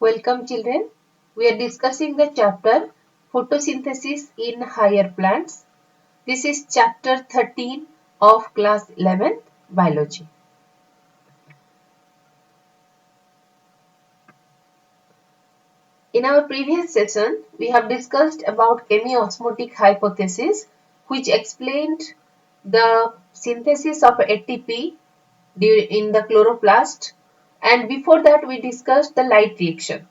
Welcome children. We are discussing the chapter Photosynthesis in Higher Plants. This is chapter 13 of class 11th Biology. In our previous session, we have discussed about chemiosmotic hypothesis, which explained the synthesis of ATP in the chloroplast, and before that we discussed the light reaction.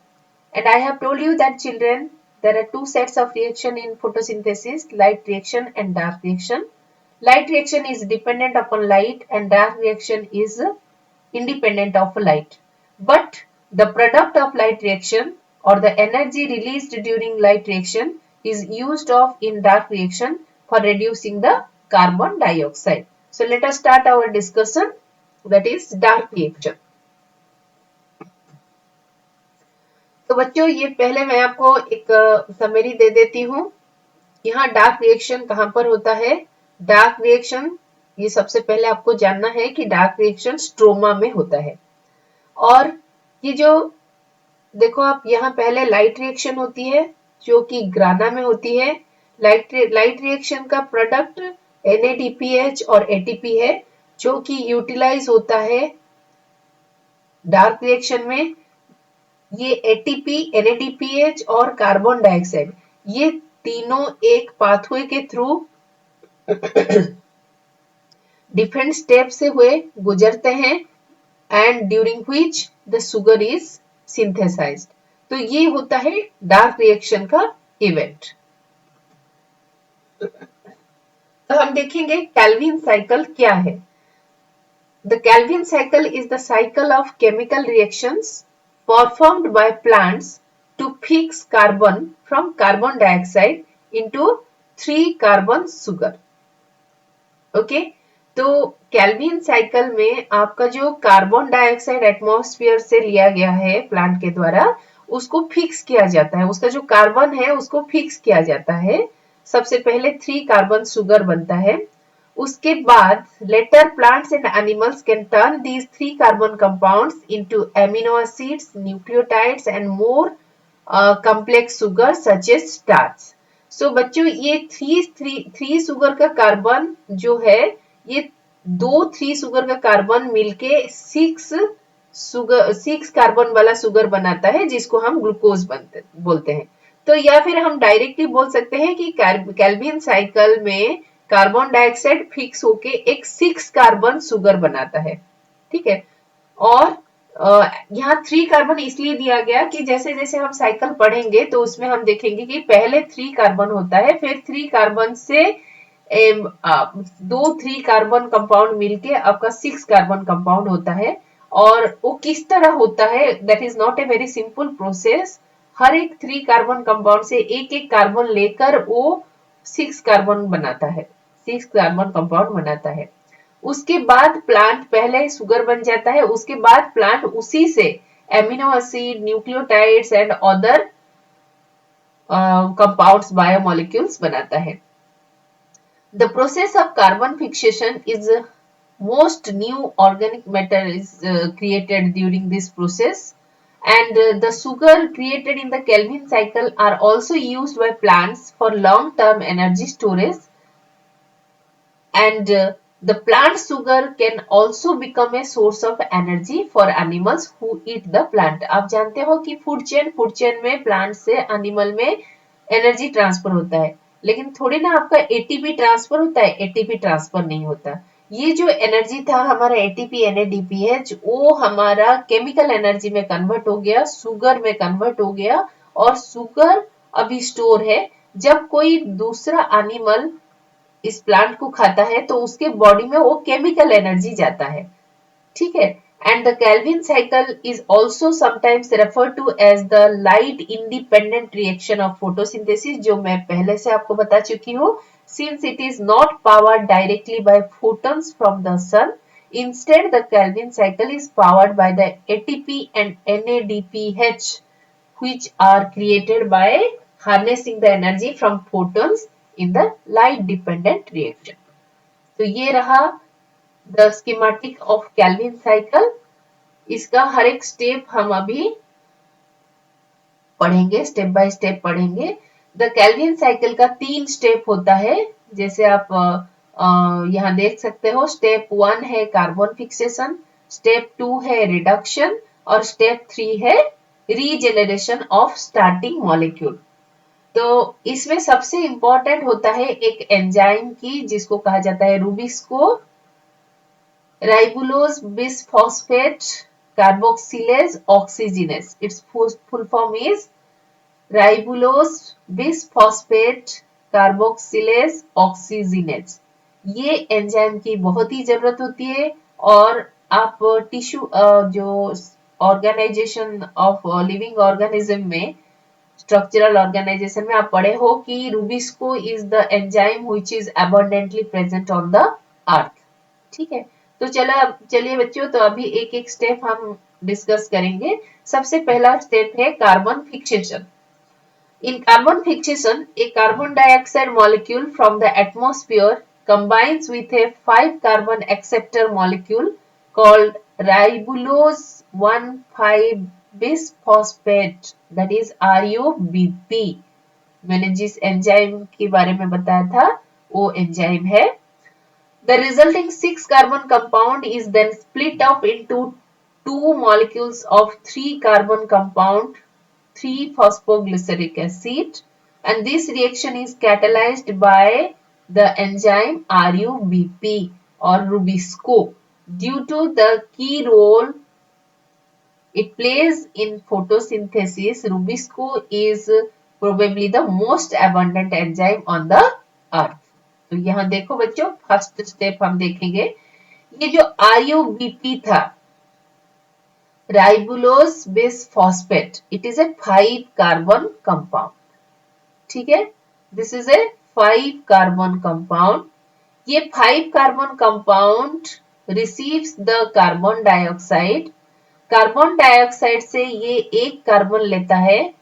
And I have told you that children, there are two sets of reaction in photosynthesis, light reaction and dark reaction. Light reaction is dependent upon light and dark reaction is independent of light. But the product of light reaction or the energy released during light reaction is used of in dark reaction for reducing the carbon dioxide. So let us start our discussion, that is dark reaction. तो बच्चों ये पहले मैं आपको एक summary दे देती हूँ। यहाँ डार्क रिएक्शन कहाँ पर होता है? डार्क रिएक्शन ये सबसे पहले आपको जानना है कि डार्क रिएक्शन स्ट्रोमा में होता है। और ये जो देखो आप यहाँ पहले लाइट रिएक्शन होती है जो कि ग्राना में होती है। लाइट रिएक्शन का प्रोडक्ट NADPH और ATP है जो कि यूटिलाइज होता है डार्क रिएक्शन में। ये ATP, NADPH और कार्बन डाइऑक्साइड ये तीनों एक पाथवे के थ्रू डिफरेंट स्टेप से हुए गुजरते हैं and during which the sugar is synthesised. तो ये होता है डार्क रिएक्शन का इवेंट। तो हम देखेंगे कैल्विन साइकिल क्या है। The Calvin cycle is the cycle of chemical reactions performed by plants to fix carbon from carbon dioxide into 3-carbon sugar. Okay? तो कैल्विन साइकिल में आपका जो कार्बन डाइऑक्साइड एटमॉस्फेयर से लिया गया है प्लांट के द्वारा उसको फिक्स किया जाता है। उसका जो कार्बन है उसको फिक्स किया जाता है। सबसे पहले 3-कार्बन सुगर बनता है। उसके बाद later plants and animals can turn these 3-carbon compounds into amino acids, nucleotides and more complex sugar such as starch. So बच्चों ये 3 सुगर का कार्बन जो है ये 3 सुगर का कार्बन मिलके 6 कार्बन वाला सुगर बनाता है जिसको हम ग्लूकोज बोलते हैं। तो या फिर हम डायरेक्टली बोल सकते हैं कि कैल्विन साइकिल में कार्बन डाइऑक्साइड फिक्स होके एक 6 कार्बन सुगर बनाता है। ठीक है। और यहाँ 3 कार्बन इसलिए दिया गया कि जैसे जैसे हम साइकिल पढ़ेंगे तो उसमें हम देखेंगे कि पहले 3 कार्बन होता है, फिर 3 कार्बन से 3 कार्बन कंपाउंड मिलके आपका 6 कार्बन कंपाउंड होता है। और वो किस तरह होता है, that is not a very simple process. हर एक 3 कार्बन कंपाउंड से एक कार्बन लेकर वो 6 कार्बन बनाता है, 6 कार्बन कंपाउंड बनाता है। उसके बाद प्लांट पहले शुगर बन जाता है, उसके बाद प्लांट उसी से amino acid, nucleotides and other compounds, biomolecules बनाता है। The process of carbon fixation is most new organic matter is created during this process, and the sugar created in the Calvin cycle are also used by plants for long-term energy storage, and the plant sugar can also become a source of energy for animals who eat the plant. आप जानते हो कि food chain में plant से animal में energy transfer होता है, लेकिन थोड़ी ना आपका एटीपी ट्रांसफर होता है, एटीपी ट्रांसफर नहीं होता। ये जो एनर्जी था हमारा एटीपी NADPH वो हमारा केमिकल एनर्जी में कन्वर्ट हो गया, शुगर में कन्वर्ट हो गया, और शुगर अभी स्टोर है। जब कोई दूसरा एनिमल इस प्लांट को खाता है तो उसके बॉडी में वो केमिकल एनर्जी जाता है। ठीक है। And the Calvin cycle is also sometimes referred to as the light independent reaction of photosynthesis, जो मैं पहले से आपको बता चुकी हूँ। Since it is not powered directly by photons from the sun, instead the Calvin cycle is powered by the ATP and NADPH, which are created by harnessing the energy from photons in the light dependent reaction. तो ये रहा the schematic of Calvin cycle. इसका हर एक step हम अभी पढ़ेंगे, step by step पढ़ेंगे। The Calvin cycle का 3 स्टेप होता है, जैसे आप यहाँ देख सकते हो। स्टेप 1 है कार्बन फिक्सेशन, स्टेप 2 है रिडक्शन और स्टेप 3 है रीजेनरेशन ऑफ स्टार्टिंग मॉलिक्यूल। तो इसमें सबसे इंपॉर्टेंट होता है एक एंजाइम की, जिसको कहा जाता है rubisco ribulose bisphosphate carboxylase oxygenase. Its full form is ribulose bisphosphate carboxylase oxygenase. ये एंजाइम की बहुत ही जरूरत होती है। और आप टिश्यू जो ऑर्गेनाइजेशन ऑफ लिविंग ऑर्गेनिज्म में, स्ट्रक्चरल ऑर्गेनाइजेशन में आप पढ़े हो कि rubisco is the enzyme which is abundantly present on the earth. ठीक है, तो चलिए बच्चों, तो अभी एक एक स्टेप हम डिस्कस करेंगे। सबसे पहला स्टेप है carbon fixation. In carbon fixation, a carbon dioxide molecule from the atmosphere combines with a 5-carbon acceptor molecule called ribulose 1,5-bisphosphate, that is RUBP। मैंने जिस एंजाइम के बारे में बताया था वो एंजाइम है। The resulting 6-carbon compound is then split up into 2 molecules of 3-carbon compound 3-phosphoglyceric acid, and this reaction is catalyzed by the enzyme RUBP or Rubisco due to the key role it plays in photosynthesis. Rubisco is probably the most abundant enzyme on the earth. तो यहाँ देखो बच्चों, first step हम देखेंगे। ये जो RUBP था, ribulose bisphosphate, it is a 5-carbon compound. ठीक है, this is a 5-carbon compound. ये 5-carbon compound receives the carbon dioxide. Carbon dioxide से ये एक कार्बन लेता है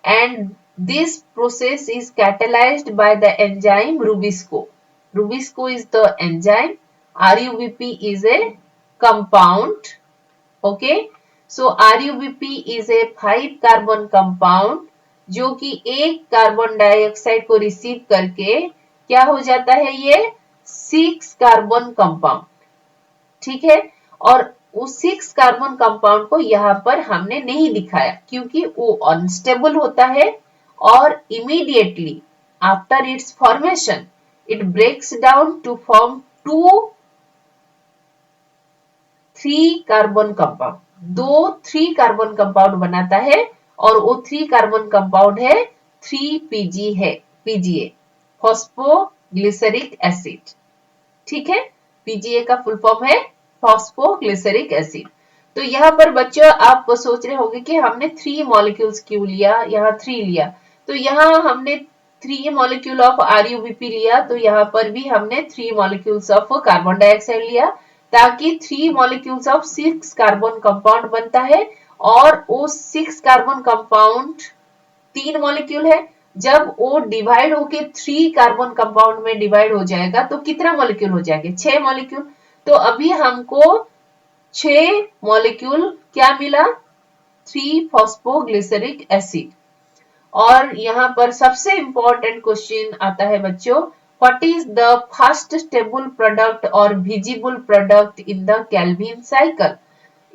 and this process is catalysed by the enzyme rubisco. Rubisco is the enzyme, RUBP is a compound. Okay, so RUBP is a 5-carbon compound जो कि एक carbon dioxide को receive करके क्या हो जाता है, ये 6-carbon कंपाउंड। ठीक है, और उस 6-carbon कंपाउंड को यहाँ पर हमने नहीं दिखाया क्योंकि वो अनस्टेबल होता है और immediately after it's formation it breaks down to form 2 3-carbon compound। 2 3-carbon compound बनाता है और वो 3-carbon compound है 3PG है, PGA फॉस्फोग्लिसरिक एसिड। ठीक है, PGA का फुल फॉर्म है फॉस्फोग्लिसरिक एसिड। तो यहाँ पर बच्चों आप सोच रहे होंगे कि हमने 3 मॉलिक्यूल्स क्यों लिया, यहाँ 3 लिया। तो यहाँ हमने 3 मॉलिक्यूल ऑफ RUBP लिया, तो यहाँ पर भी हमने 3 मॉलिक्यूल्स ऑफ कार्बन डाइऑक्साइड लिया, ताकि 3 मॉलिक्यूल्स ऑफ 6-carbon कंपाउंड बनता है। और वो 6-carbon कंपाउंड 3 मॉलिक्यूल है, जब वो डिवाइड होके 3-carbon कंपाउंड में डिवाइड हो जाएगा तो कितना मॉलिक्यूल हो जाएंगे, 6 मॉलिक्यूल। तो अभी हमको 6 मॉलिक्यूल क्या मिला, 3-फॉस्फोग्लिसरिक एसिड। और यहाँ पर सबसे इंपॉर्टेंट क्वेश्चन आता है बच्चों, what is the first stable product और visible product in the Calvin cycle?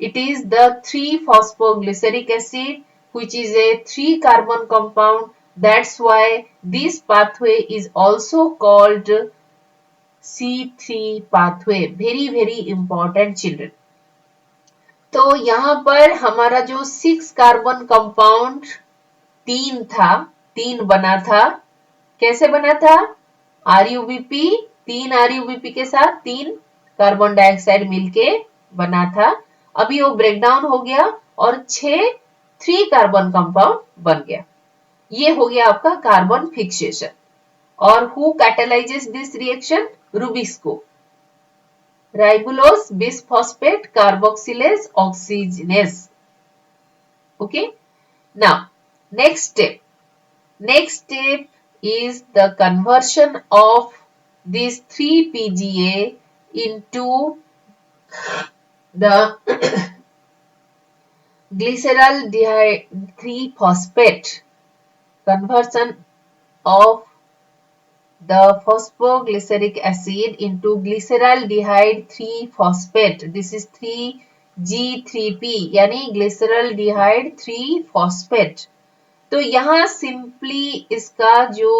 It is the 3-phosphoglyceric acid which is a 3-carbon compound. That's why this pathway is also called C3 pathway. Very important children. तो यहाँ पर हमारा जो 6-carbon compound 3 था, 3 बना था, कैसे बना था, RUBP 3 RUBP के साथ 3 कार्बन डाइऑक्साइड मिलके बना था। अभी वो ब्रेकडाउन हो गया और 6 3-carbon कंपाउंड बन गया। ये हो गया आपका कार्बन फिक्सेशन। और who catalyses this reaction, rubisco ribulose bisphosphate carboxylase oxygenase. Okay, now next step is the conversion of this 3PGA into the glyceraldehyde 3-phosphate conversion of the phosphoglyceric acid into glyceraldehyde 3-phosphate. This is 3G3P यानी glyceraldehyde 3-phosphate. तो यहाँ simply इसका जो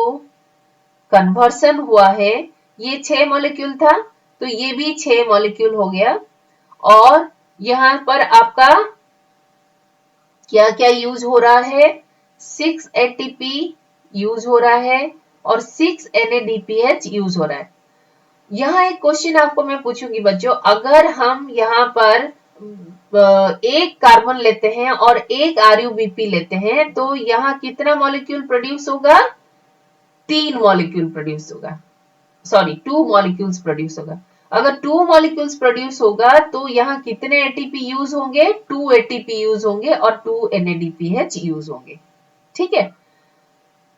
conversion हुआ है, ये 6 molecule था तो ये भी 6 मॉलिक्यूल हो गया। और यहाँ पर आपका क्या क्या यूज हो रहा है, 6 ATP यूज हो रहा है और 6 NADPH यूज हो रहा है। यहाँ एक क्वेश्चन आपको मैं पूछूंगी बच्चों, अगर हम यहाँ पर एक कार्बन लेते हैं और एक RUBP लेते हैं तो यहाँ कितना मॉलिक्यूल प्रोड्यूस होगा, 3 मॉलिक्यूल प्रोड्यूस होगा, सॉरी 2 मॉलिक्यूल्स प्रोड्यूस होगा। अगर 2 मॉलिक्यूल्स प्रोड्यूस होगा तो यहाँ कितने ATP यूज होंगे, 2 ATP यूज होंगे और 2 NADPH यूज होंगे। ठीक है,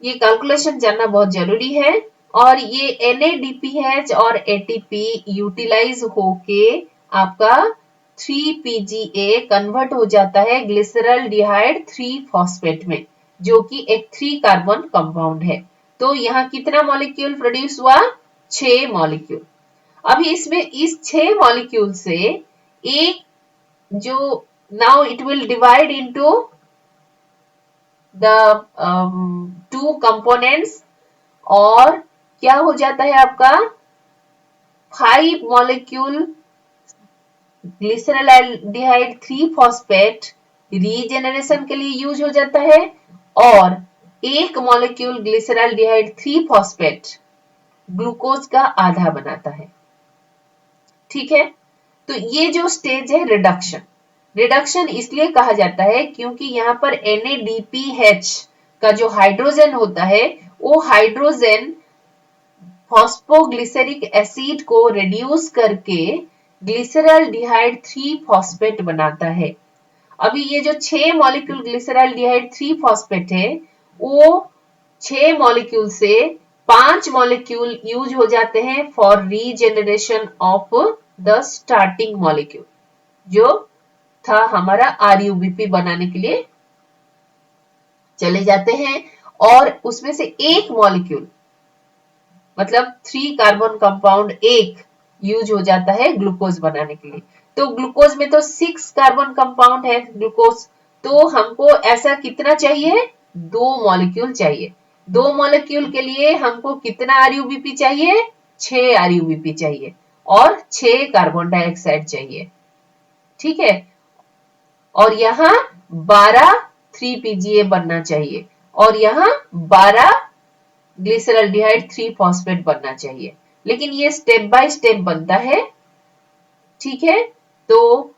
ये कैलकुलेशन जानना बहुत जरूरी है। और ये NADPH और ATP यूटिलाइज होके आपका 3PGA कन्वर्ट हो जाता है ग्लिसरल्डिहाइड 3-फॉस्फेट में, जो कि एक 3 कार्बन कंपाउंड है। तो यहाँ कितना मॉलिक्यूल प्रोड्यूस हुआ, 6 मॉलिक्यूल। अभी इसमें इस 6 मॉलिक्यूल से एक जो now it will divide into the 2 components और क्या हो जाता है आपका 5 मॉलिक्यूल ग्लिसरल्डिहाइड 3-फॉस्फेट रीजेनरेशन के लिए यूज हो जाता है और एक मॉलिक्यूल ग्लिसरल्डिहाइड 3-फॉस्फेट ग्लूकोज का आधा बनाता है। ठीक है, तो ये जो स्टेज है रिडक्शन, रिडक्शन इसलिए कहा जाता है क्योंकि यहाँ पर NADPH का जो हाइड्रोजन होता है वो हाइड्रोजन फॉस्फोग्लिसरिक एसिड को रिड्यूस करके ग्लिसरल्डिहाइड 3-फॉस्फेट बनाता है। अभी ये जो 6 मॉलिक्यूल ग्लिसरल्डिहाइड 3-फॉस्फेट है वो 6 मॉलिक्यूल से 5 मॉलिक्यूल यूज हो जाते हैं for regeneration of the starting molecule जो था हमारा RUBP बनाने के लिए चले जाते हैं। और उसमें से एक मॉलिक्यूल मतलब 3 कार्बन कंपाउंड एक यूज हो जाता है ग्लूकोज बनाने के लिए। तो ग्लूकोज में तो 6 कार्बन कंपाउंड है ग्लूकोज, तो हमको ऐसा कितना चाहिए, 2 मॉलिक्यूल चाहिए। 2 मॉलिक्यूल के लिए हमको कितना RUBP चाहिए, 6 RUBP चाहिए और 6 कार्बन डाइऑक्साइड चाहिए। ठीक है, और यहाँ 12 3PGA बनना चाहिए और यहाँ 12 ग्लिसरल्डिहाइड 3-फॉस्फेट बनना चाहिए। लेकिन ये स्टेप बाय स्टेप बनता है। ठीक है, तो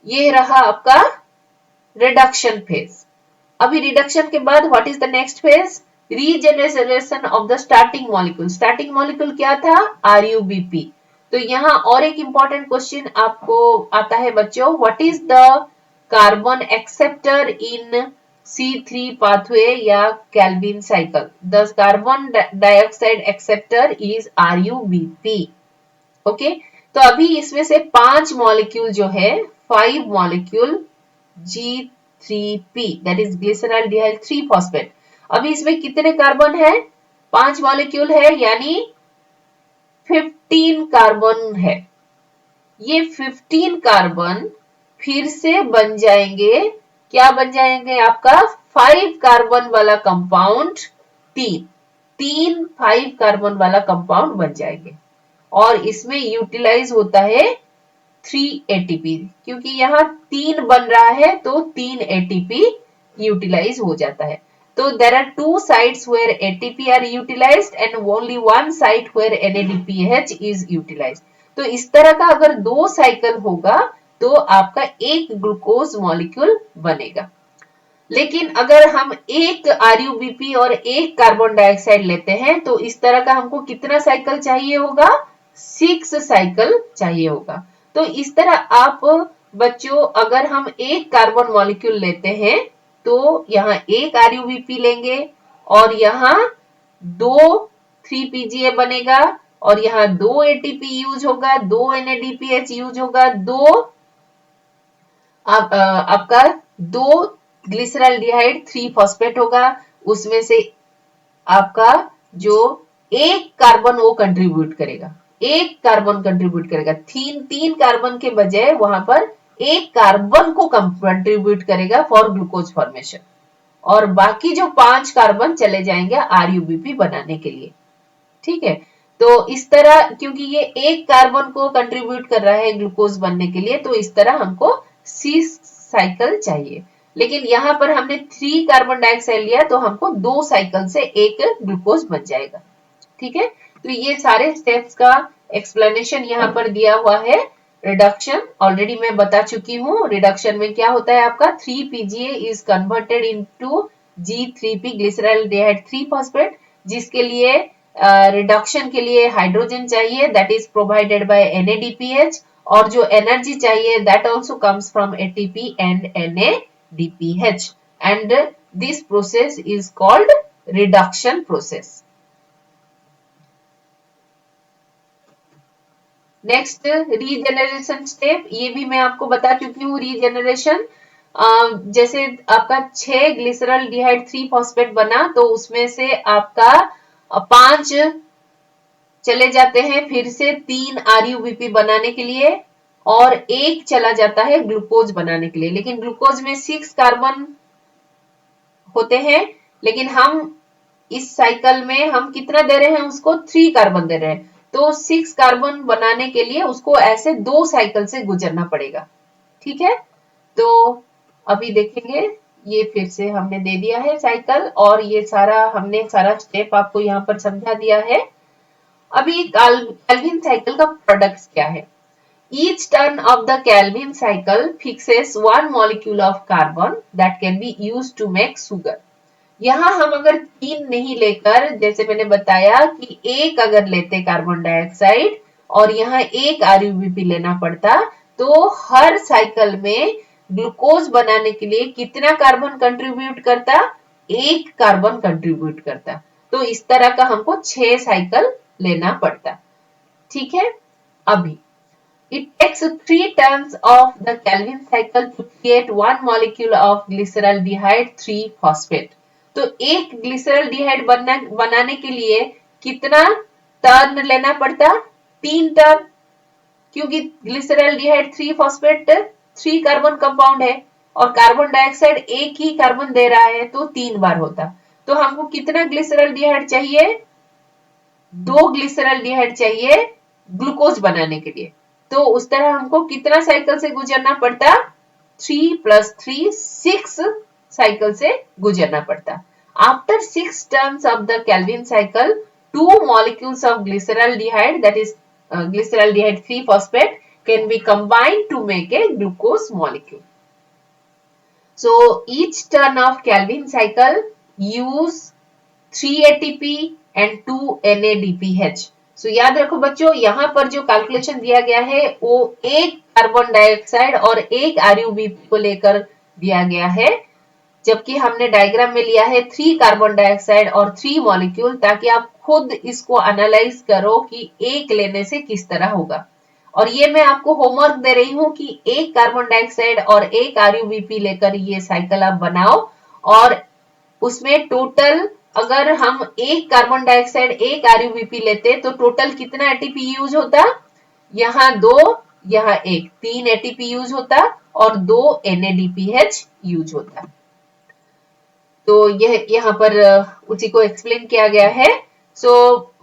ये रहा आपका रिडक्शन फेज। अभी रिडक्शन के बाद what is the next phase, regeneration of the starting molecule. Starting molecule क्या था, RUBP। तो यहाँ और एक इंपॉर्टेंट क्वेश्चन आपको आता है बच्चों, what is the carbon acceptor in C3 pathway या Calvin cycle? The carbon dioxide acceptor is RUBP. Okay, तो अभी इसमें से 5 मॉलिक्यूल जो है 5 molecule G3P that is glyceraldehyde 3-phosphate। अभी इसमें कितने कार्बन है, 5 मॉलिक्यूल है यानी 15 कार्बन है। ये 15 कार्बन फिर से बन जाएंगे, क्या बन जाएंगे आपका 5 कार्बन वाला कंपाउंड, 3 5 कार्बन वाला कंपाउंड बन जाएंगे। और इसमें यूटिलाइज होता है 3 ATP, क्योंकि यहाँ 3 बन रहा है तो 3 ATP यूटिलाइज हो जाता है। तो there are 2 sites where ATP are utilized and only 1 site where NADPH is utilized। तो इस तरह का अगर 2 साइकिल होगा तो आपका एक ग्लूकोज मॉलिक्यूल बनेगा। लेकिन अगर हम एक RUBP और एक कार्बन डाइऑक्साइड लेते हैं तो इस तरह का हमको कितना साइकिल चाहिए होगा, 6 साइकिल चाहिए होगा। तो इस तरह आप बच्चों अगर हम एक कार्बन मॉलिक्यूल लेते हैं तो यहाँ एक RUBP लेंगे और यहाँ 2 3PGA बनेगा और यहाँ 2 ATP यूज होगा, 2 NADPH यूज होगा, 2 आपका 2 ग्लिसरॉल्डिहाइड 3 फॉस्फेट होगा, उसमें से आपका जो एक कार्बन वो कंट्रीब्यूट करेगा, एक कार्बन कंट्रीब्यूट करेगा, तीन कार्बन के बजाय वहां पर एक कार्बन को कंट्रीब्यूट करेगा फॉर ग्लूकोज फॉर्मेशन, और बाकी जो 5 कार्बन चले जाएंगे आरयूबीपी बनाने के लिए। ठीक है, तो इस तरह क्योंकि ये एक कार्बन को कंट्रीब्यूट कर रहा है ग्लूकोज बनने के लिए, तो इस तरह हमको 6 साइकिल चाहिए। लेकिन यहाँ पर हमने 3 कार्बन डाइऑक्साइड लिया तो हमको 2 साइकिल से एक ग्लूकोज बन जाएगा। ठीक है, तो ये सारे स्टेप्स का एक्सप्लेनेशन यहाँ पर दिया हुआ है। रिडक्शन ऑलरेडी मैं बता चुकी हूँ, रिडक्शन में क्या होता है आपका 3PGA is converted into G3P glyceraldehyde 3 phosphate, जिसके लिए रिडक्शन के लिए हाइड्रोजन चाहिए, that is provided by NADPH, और जो एनर्जी चाहिए that also comes from ATP and NADPH, and this process is called reduction process. Next regeneration step, ये भी मैं आपको बता चुकी हूँ। रीजेनरेशन जैसे आपका 6 ग्लिसरॉल्डिहाइड 3 फॉस्फेट बना तो उसमें से आपका 5 चले जाते हैं फिर से 3 आरयूबीपी बनाने के लिए, और एक चला जाता है ग्लूकोज बनाने के लिए। लेकिन ग्लूकोज में 6 कार्बन होते हैं, लेकिन हम इस साइकिल में हम कितना दे रहे हैं उसको 3 कार्बन दे रहे हैं, तो 6 कार्बन बनाने के लिए उसको ऐसे 2 साइकिल से गुजरना पड़ेगा। ठीक है, तो अभी देखेंगे, ये फिर से हमने दे दिया है साइकिल, और ये सारा हमने सारा स्टेप आपको यहाँ पर समझा दिया है। अभी कैल्विन साइकिल का प्रोडक्ट्स क्या है। Each turn of the Calvin cycle fixes one molecule of carbon that can be used to make sugar. यहाँ हम अगर 3 नहीं लेकर, जैसे मैंने बताया कि एक अगर लेते कार्बन डाइऑक्साइड और यहाँ एक आरयूबीपी लेना पड़ता, तो हर साइकिल में ग्लूकोज बनाने के लिए कितना कार्बन कंट्रीब्यूट करता, एक कार्बन कंट्रीब्यूट करता। तो इस तरह का हमको 6 साइकिल लेना पड़ता। ठीक है, अभी it takes 3 turns of the Calvin cycle to create one molecule of glyceraldehyde 3 phosphate. तो एक ग्लिसरॉल्डिहाइड बनाने के लिए कितना टर्न लेना पड़ता, 3 टर्न, क्योंकि ग्लिसरॉल्डिहाइड 3 फॉस्फेट 3 कार्बन कंपाउंड है और कार्बन डाइऑक्साइड एक ही कार्बन दे रहा है, तो 3 बार होता। तो हमको कितना ग्लिसरॉल्डिहाइड चाहिए, 2 ग्लिसरॉल्डिहाइड चाहिए ग्लूकोज बनाने के लिए। तो उस तरह हमको कितना साइकिल से गुजरना पड़ता, 3 + 3 6 साइकिल से गुजरना पड़ता। After 6 turns of the Calvin cycle 2 molecules of glyceraldehyde, that is glyceraldehyde 3 phosphate, can be combined to make a glucose molecule. So each turn of Calvin cycle use 3 ATP and 2 NADPH. So याद रखो बच्चों, यहाँ पर जो calculation दिया गया है वो एक कार्बन डाइऑक्साइड और एक आरयूबीपी को लेकर दिया गया है, जबकि हमने डायग्राम में लिया है 3 कार्बन डाइऑक्साइड और 3 मॉलिक्यूल, ताकि आप खुद इसको एनालाइज करो कि एक लेने से किस तरह होगा। और ये मैं आपको होमवर्क दे रही हूँ कि एक कार्बन डाइऑक्साइड और एक आरयूबीपी लेकर ये साइकिल आप बनाओ, और उसमें टोटल अगर हम एक कार्बन डाइऑक्साइड एक आरयूबीपी लेते तो टोटल कितना एटीपी यूज होता, यहाँ 2 यहाँ 1, 3 एटीपी यूज होता और 2 NADPH यूज होता। तो यह यहाँ पर उसी को एक्सप्लेन किया गया है। So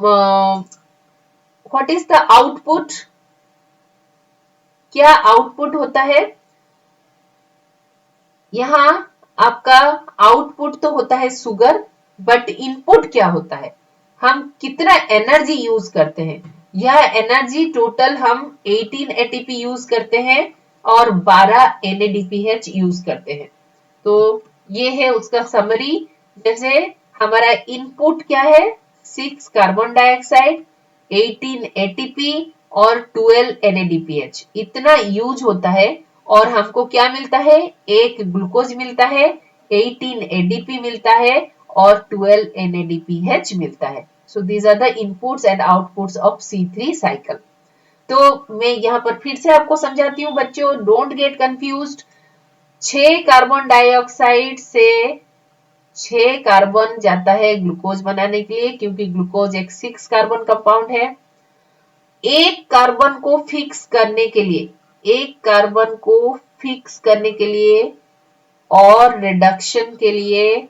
what is the output, क्या आउटपुट होता है, यहाँ आपका आउटपुट तो होता है सुगर, बट इनपुट क्या होता है, हम कितना एनर्जी यूज करते हैं। यह एनर्जी टोटल हम 18 एटीपी यूज करते हैं और 12 NADPH यूज करते हैं। तो ये है उसका समरी। जैसे हमारा इनपुट क्या है, 6 कार्बन डाइऑक्साइड, 18 ATP और 12 NADPH, इतना यूज होता है, और हमको क्या मिलता है, एक ग्लूकोज मिलता है, 18 ADP मिलता है और 12 NADPH मिलता है। So these are the inputs and outputs of C3 cycle. तो मैं यहाँ पर फिर से आपको समझाती हूँ बच्चों, don't get confused. 6 carbon dioxide से 6 कार्बन जाता है ग्लूकोज बनाने के लिए, क्योंकि ग्लूकोज एक 6 कार्बन कंपाउंड है। एक कार्बन को फिक्स करने के लिए, एक कार्बन को फिक्स करने के लिए और रिडक्शन के लिए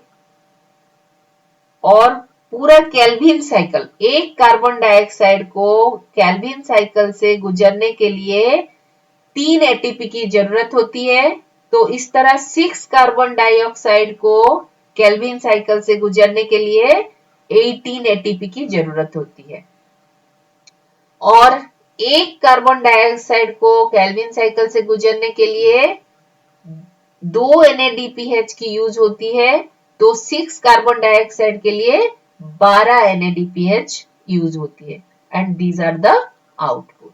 और पूरा केल्विन साइकिल, एक कार्बन डाइऑक्साइड को केल्विन साइकिल से गुजरने के लिए 3 एटीपी की जरूरत होती है। तो इस तरह 6 कार्बन डाइऑक्साइड को केल्विन साइकिल से गुजरने के लिए 18 एटीपी की जरूरत होती है और एक कार्बन डाइऑक्साइड को केल्विन साइकिल से गुजरने के लिए 2 NADPH की यूज होती है। तो 6 कार्बन डाइऑक्साइड के लिए 12 NADPH यूज होती है and these are the output.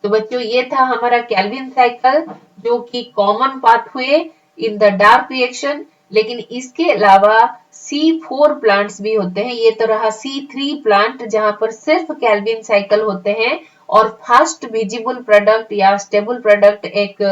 तो बच्चों ये था हमारा केल्विन साइकिल, जो कि common pathway in the dark reaction. लेकिन इसके अलावा C4 प्लांट्स भी होते हैं। ये तो रहा C3 प्लांट, जहां पर सिर्फ केल्विन साइकिल होते हैं और फर्स्ट विजिबल प्रोडक्ट या स्टेबल प्रोडक्ट एक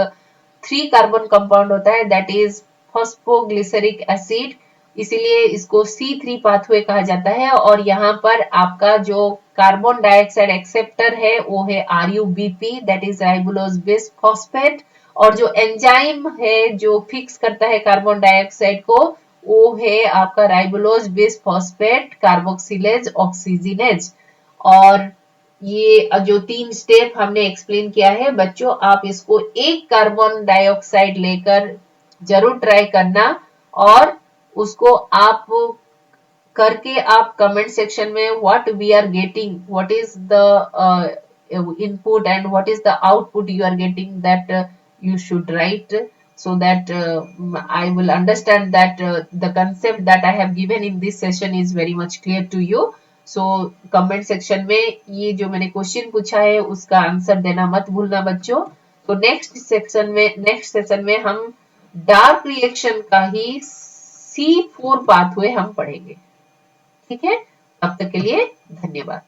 3 कार्बन कंपाउंड होता है, दैट इज फॉस्फोग्लिसरिक एसिड। इसीलिए इसको C3 पाथवे कहा जाता है। और यहाँ पर आपका जो कार्बन डाइऑक्साइड एक्सेप्टर है वो है RUBP, that is राइबोलोज base phosphate. और जो एंजाइम है जो फिक्स करता है कार्बन डाइऑक्साइड को, वो है आपका राइबोलोज बेस फॉस्फेट कार्बोक्सिलेज ऑक्सीजनेज। और ये जो 3 स्टेप हमने एक्सप्लेन किया है बच्चों, आप इसको एक कार्बन डाइऑक्साइड लेकर जरूर ट्राई करना और उसको आप करके आप कमेंट सेक्शन में what we are getting, what is the input and what is the output you are getting, that you should write, so that I will understand that the concept that I have given in this session is very much clear to you. So comment section में ये जो मैंने question पूछा है उसका answer देना मत भूलना बच्चों। तो नेक्स्ट सेशन में हम डार्क रिएक्शन का ही C4 पाथवे हम पढ़ेंगे। ठीक है, तब तक के लिए धन्यवाद।